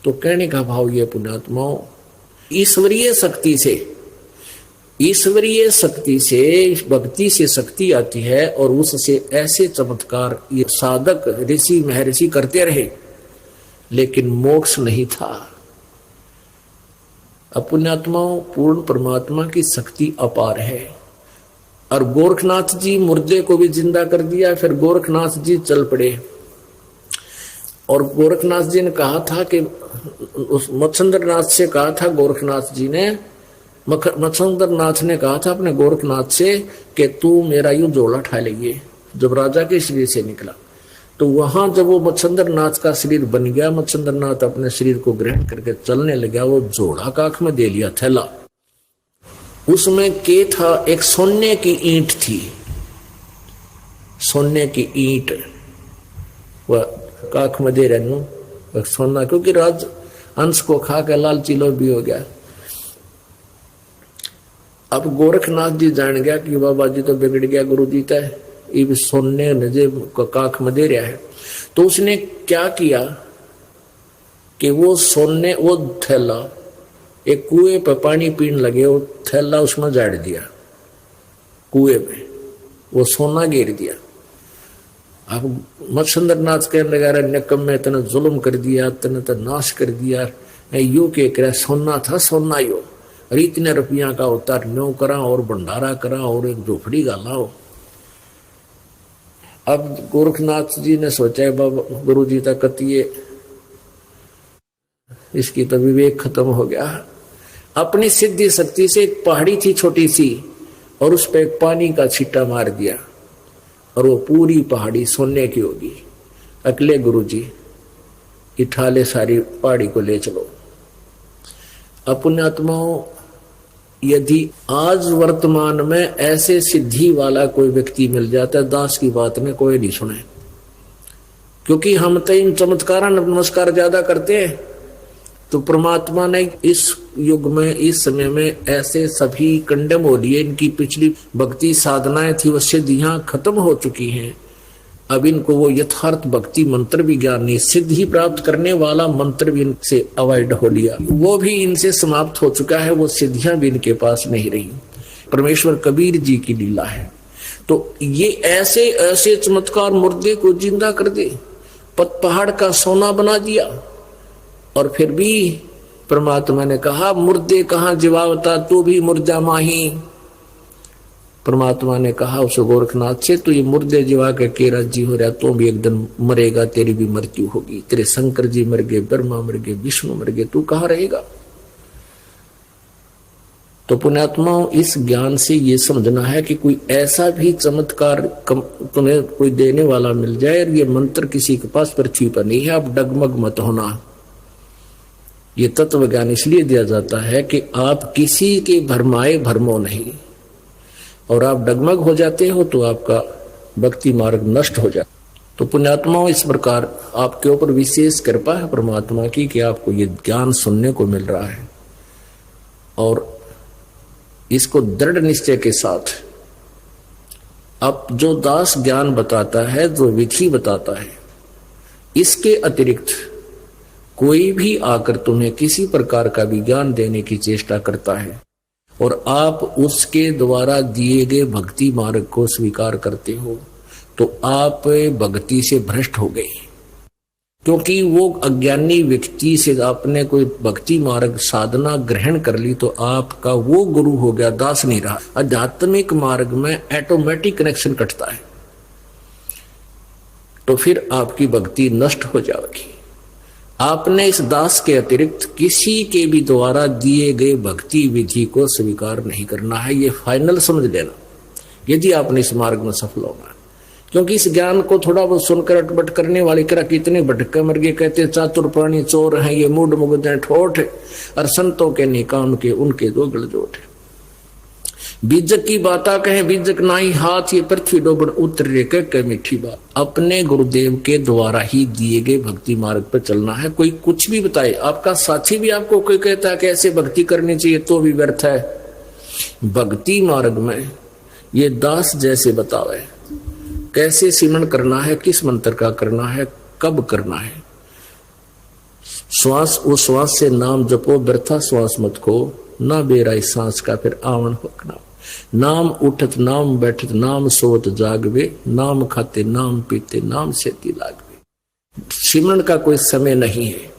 तो कहने का भाव ये पुण्यात्माओं, ईश्वरीय शक्ति से भक्ति से शक्ति आती है और उससे ऐसे चमत्कार ये साधक ऋषि महर्षि करते रहे, लेकिन मोक्ष नहीं था। पुण्यात्माओं, पूर्ण परमात्मा की शक्ति अपार है। और गोरखनाथ जी मुर्दे को भी जिंदा कर दिया। फिर गोरखनाथ जी चल पड़े और गोरखनाथ जी ने कहा था कि उस मत्स्येंद्रनाथ से कहा था, गोरखनाथ जी ने मत्स्येंद्रनाथ ने कहा था अपने गोरखनाथ से कि तू मेरा यूं जोड़ा ठा लेंगे। जब राजा के शरीर से निकला तो वहां जब वो मत्स्येंद्रनाथ का शरीर बन गया, मत्स्येंद्रनाथ अपने शरीर को ग्रहण करके चलने लगा। वो जोड़ा काख में दे लिया थैला, उसमें के था एक सोने की ईंट थी, सोने की ईंट वह काख में दे रहे सोना, क्योंकि राज अंश को खा के लालची लोभ भी हो गया। अब गोरखनाथ जी जान गया कि बाबा जी तो बिगड़ गया, गुरु जी तय ये सोने नजे काख में दे रहा है। तो उसने क्या किया कि वो सोने वो थैला एक कुएं पे पानी पीने लगे, वो थैला उसमें जाड़ दिया कुएं में, वो सोना गिर दिया। अब मत्स्येंद्रनाथ कहने लगा रहे निकम्मे तने जुल्म कर दिया, तने तो नाश कर दिया, यो के कह सोना था सोना यो, और इतने रुपया का उतार न्यो करा और भंडारा करा और एक झोपड़ी गालाओ। अब गोरखनाथ जी ने सोचा बाबा गुरु जी तक कतिये इसकी तो विवेक खत्म हो गया। अपनी सिद्धि शक्ति से एक पहाड़ी थी छोटी सी और उस पर एक पानी का छिट्टा मार दिया और वो पूरी पहाड़ी सोने की होगी। अगले गुरु जी इठाले सारी पहाड़ी को ले चलो। पुण्यात्माओं, यदि आज वर्तमान में ऐसे सिद्धि वाला कोई व्यक्ति मिल जाता है, दास की बात में कोई नहीं सुने, क्योंकि हम तो इन चमत्कार नमस्कार ज्यादा करते हैं। तो परमात्मा ने इस युग में इस समय में ऐसे सभी कंडम हो लिए, इनकी पिछली भक्ति साधनाएं थी वो सिद्धियां खत्म हो चुकी हैं। अब इनको वो यथार्थ भक्ति मंत्र भी ज्ञान नहीं, सिद्धि प्राप्त करने वाला मंत्र भी इनसे अवॉइड हो लिया, वो भी इनसे समाप्त हो चुका है, वो सिद्धियां भी इनके पास नहीं रही। परमेश्वर कबीर जी की लीला है। तो ये ऐसे ऐसे चमत्कार मुर्दे को जिंदा कर दे, पहाड़ का सोना बना दिया। और फिर भी परमात्मा ने कहा मुर्दे कहाँ जीवावता तू भी मुर्जा माही। परमात्मा ने कहा उस गोरखनाथ से, तो ये मुर्दे जीवा के राजी हो रहा, तो भी एक दिन मरेगा, तेरी भी मृत्यु होगी। तेरे शंकर जी मर गए, ब्रह्मा मर गए, विष्णु मर गए, तू कहाँ रहेगा। तो पुण्यात्माओं, इस ज्ञान से ये समझना है कि कोई ऐसा भी चमत्कार तुम्हें कोई देने वाला मिल जाए, ये मंत्र किसी के पास पृथ्वी पर नहीं है, आप डगमग मत होना। ये तत्व ज्ञान इसलिए दिया जाता है कि आप किसी के भरमाए भरमो नहीं, और आप डगमग हो जाते हो तो आपका भक्ति मार्ग नष्ट हो जाता। तो पुण्यात्माओं, इस प्रकार आपके ऊपर विशेष कृपा है परमात्मा की कि आपको ये ज्ञान सुनने को मिल रहा है, और इसको दृढ़ निश्चय के साथ अब जो दास ज्ञान बताता है, जो विधि बताता है, इसके अतिरिक्त कोई भी आकर तुम्हें किसी प्रकार का भी ज्ञान देने की चेष्टा करता है और आप उसके द्वारा दिए गए भक्ति मार्ग को स्वीकार करते हो, तो आप भक्ति से भ्रष्ट हो गए। क्योंकि वो अज्ञानी व्यक्ति से आपने कोई भक्ति मार्ग साधना ग्रहण कर ली तो आपका वो गुरु हो गया, दास नहीं रहा। आध्यात्मिक मार्ग में ऑटोमेटिक कनेक्शन कटता है, तो फिर आपकी भक्ति नष्ट हो जाएगी। आपने इस दास के अतिरिक्त किसी के भी द्वारा दिए गए भक्ति विधि को स्वीकार नहीं करना है, ये फाइनल समझ लेना, यदि आपने इस मार्ग में सफल होना। क्योंकि इस ज्ञान को थोड़ा बहुत सुनकर अटपट करने वाले करा कितने भटके मर गए, कहते चातुर प्राणी चोर हैं, ये मूड मुगद ठोठ है, और संतों के निकाम के उनके दो गलजोट है। बीजक की बाता कहे बीजक नाई हाथ, ये पृथ्वी डोबड़ उतर के मीठी बात। अपने गुरुदेव के द्वारा ही दिए गए भक्ति मार्ग पर चलना है। कोई कुछ भी बताए, आपका साथी भी आपको कोई कहता है कि ऐसे भक्ति करनी चाहिए, तो भी व्यर्थ है। भक्ति मार्ग में ये दास जैसे बतावे कैसे सिमरण करना है, किस मंत्र का करना है, कब करना है, श्वास वो श्वास से नाम जपो, व्यर्था श्वास मत को, ना बेराई सांस का फिर आवन होकना। नाम उठत नाम बैठत नाम सोत जागवे, नाम खाते नाम पीते नाम सेती लागवे। सिमरन का कोई समय नहीं है।